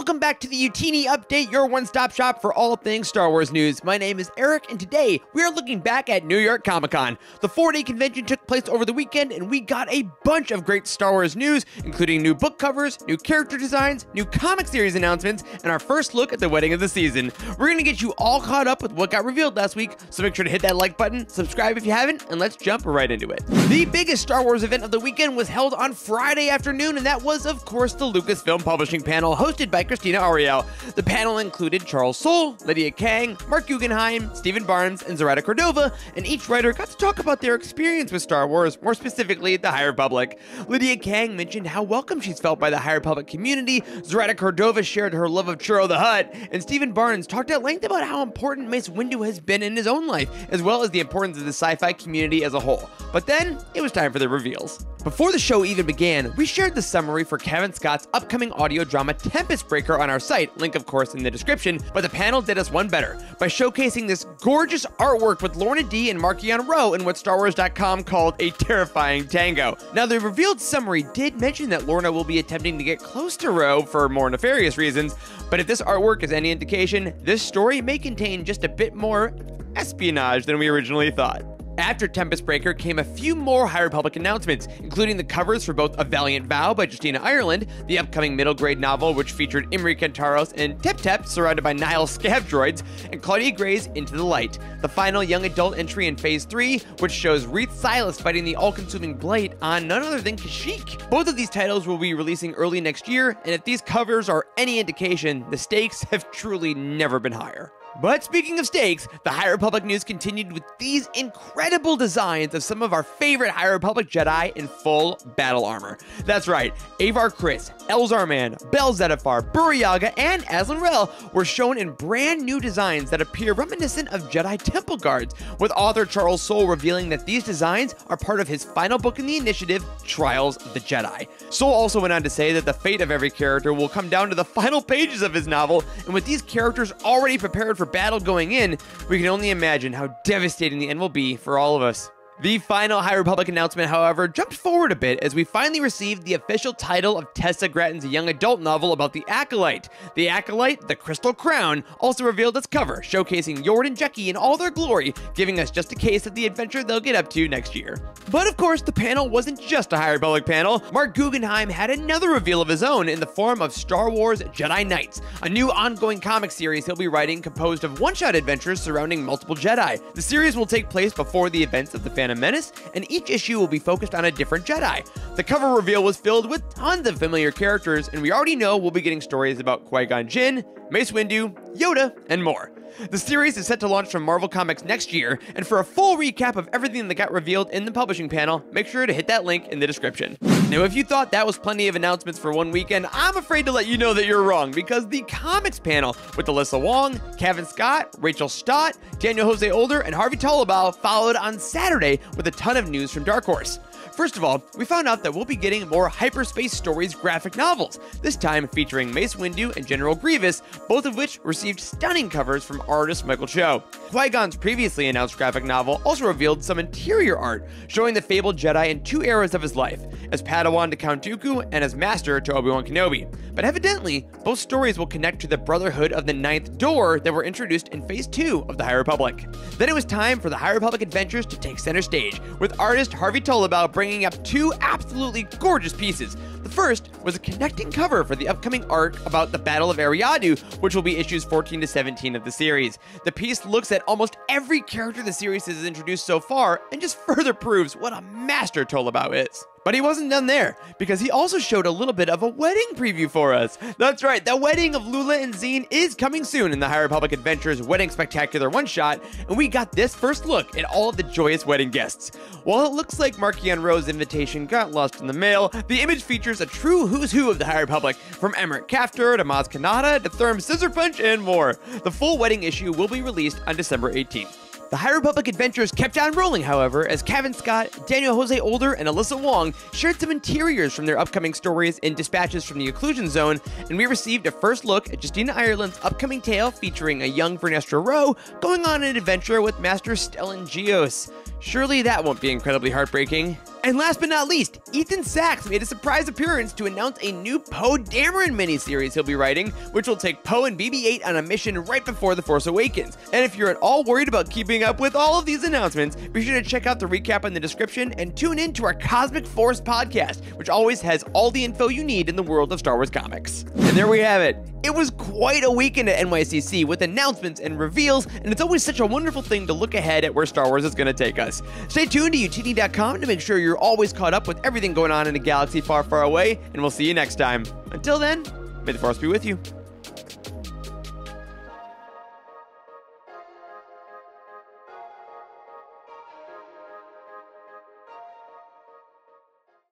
Welcome back to the Utini Update, your one-stop shop for all things Star Wars news. My name is Eric, and today we are looking back at New York Comic-Con. The 4-day convention took place over the weekend, and we got a bunch of great Star Wars news, including new book covers, new character designs, new comic series announcements, and our first look at the wedding of the season. We're going to get you all caught up with what got revealed last week, so make sure to hit that like button, subscribe if you haven't, and let's jump right into it. The biggest Star Wars event of the weekend was held on Friday afternoon, and that was, of course, the Lucasfilm Publishing panel hosted by Christina Ariel. The panel included Charles Soule, Lydia Kang, Mark Guggenheim, Stephen Barnes, and Zaretta Cordova, and each writer got to talk about their experience with Star Wars, more specifically the High Republic. Lydia Kang mentioned how welcome she's felt by the High Republic community, Zaretta Cordova shared her love of Churro the Hutt, and Stephen Barnes talked at length about how important Mace Windu has been in his own life, as well as the importance of the sci-fi community as a whole. But then, it was time for the reveals. Before the show even began, we shared the summary for Kevin Scott's upcoming audio drama Tempest Breaker on our site, link of course in the description, but the panel did us one better, by showcasing this gorgeous artwork with Lorna D and Markion Rowe in what StarWars.com called a terrifying tango. Now the revealed summary did mention that Lorna will be attempting to get close to Rowe for more nefarious reasons, but if this artwork is any indication, this story may contain just a bit more espionage than we originally thought. After Tempest Breaker came a few more High Republic announcements, including the covers for both A Valiant Vow by Justina Ireland, the upcoming middle grade novel which featured Imri Kantaros and Tep Tep surrounded by Nihil Scav droids, and Claudia Gray's Into the Light, the final young adult entry in Phase 3, which shows Reath Silas fighting the all-consuming Blight on none other than Kashyyyk. Both of these titles will be releasing early next year, and if these covers are any indication, the stakes have truly never been higher. But speaking of stakes, the High Republic news continued with these incredible designs of some of our favorite High Republic Jedi in full battle armor. That's right, Avar Kriss, Elzar Mann, Bel Zettifar, Burryaga, and Aslan Rel were shown in brand new designs that appear reminiscent of Jedi Temple Guards, with author Charles Soule revealing that these designs are part of his final book in the initiative, Trials of the Jedi. Soule also went on to say that the fate of every character will come down to the final pages of his novel, and with these characters already prepared for battle going in, we can only imagine how devastating the end will be for all of us. The final High Republic announcement, however, jumped forward a bit as we finally received the official title of Tessa Gratton's young adult novel about the Acolyte. The Acolyte, The Crystal Crown, also revealed its cover, showcasing Yord and Jeki in all their glory, giving us just a taste of the adventure they'll get up to next year. But of course, the panel wasn't just a High Republic panel. Mark Guggenheim had another reveal of his own in the form of Star Wars Jedi Knights, a new ongoing comic series he'll be writing composed of one-shot adventures surrounding multiple Jedi. The series will take place before the events of the Phantom Menace, and each issue will be focused on a different Jedi. The cover reveal was filled with tons of familiar characters, and we already know we'll be getting stories about Qui-Gon Jinn, Mace Windu, Yoda, and more. The series is set to launch from Marvel Comics next year, and for a full recap of everything that got revealed in the publishing panel, make sure to hit that link in the description. Now, if you thought that was plenty of announcements for one weekend, I'm afraid to let you know that you're wrong, because the comics panel with Alyssa Wong, Kevin Scott, Rachel Stott, Daniel Jose Older, and Harvey Tolibao followed on Saturday with a ton of news from Dark Horse. First of all, we found out that we'll be getting more Hyperspace Stories graphic novels, this time featuring Mace Windu and General Grievous, both of which received stunning covers from artist Michael Cho. Qui-Gon's previously announced graphic novel also revealed some interior art, showing the fabled Jedi in two eras of his life, as Padawan to Count Dooku and as Master to Obi-Wan Kenobi. But evidently, both stories will connect to the Brotherhood of the Ninth Door that were introduced in Phase 2 of the High Republic. Then it was time for the High Republic adventures to take center stage, with artist Harvey Tolibao bringing up two absolutely gorgeous pieces. The first was a connecting cover for the upcoming arc about the Battle of Eriadu, which will be issues 14 to 17 of the series. The piece looks at almost every character the series has introduced so far, and just further proves what a master Tolibao is. But he wasn't done there, because he also showed a little bit of a wedding preview for us. That's right, the wedding of Lula and Zine is coming soon in the High Republic Adventures Wedding Spectacular one-shot, and we got this first look at all of the joyous wedding guests. While it looks like Markion Rowe's invitation got lost in the mail, the image features a true who's who of the High Republic, from Emmerich Kaftur to Maz Kanata to Thurm Scissorpunch and more. The full wedding issue will be released on December 18th. The High Republic adventures kept on rolling, however, as Kevin Scott, Daniel Jose Older, and Alyssa Wong shared some interiors from their upcoming stories in Dispatches from the Occlusion Zone, and we received a first look at Justina Ireland's upcoming tale featuring a young Vernestra Rowe going on an adventure with Master Stellan Gios. Surely that won't be incredibly heartbreaking. And last but not least, Ethan Sachs made a surprise appearance to announce a new Poe Dameron miniseries he'll be writing, which will take Poe and BB-8 on a mission right before The Force Awakens. And if you're at all worried about keeping up with all of these announcements, be sure to check out the recap in the description and tune in to our Cosmic Force podcast, which always has all the info you need in the world of Star Wars comics. And there we have it. It was quite a weekend at NYCC with announcements and reveals, and it's always such a wonderful thing to look ahead at where Star Wars is going to take us. Stay tuned to UTD.com to make sure you're always caught up with everything going on in a galaxy far, far away, and we'll see you next time. Until then, may the Force be with you.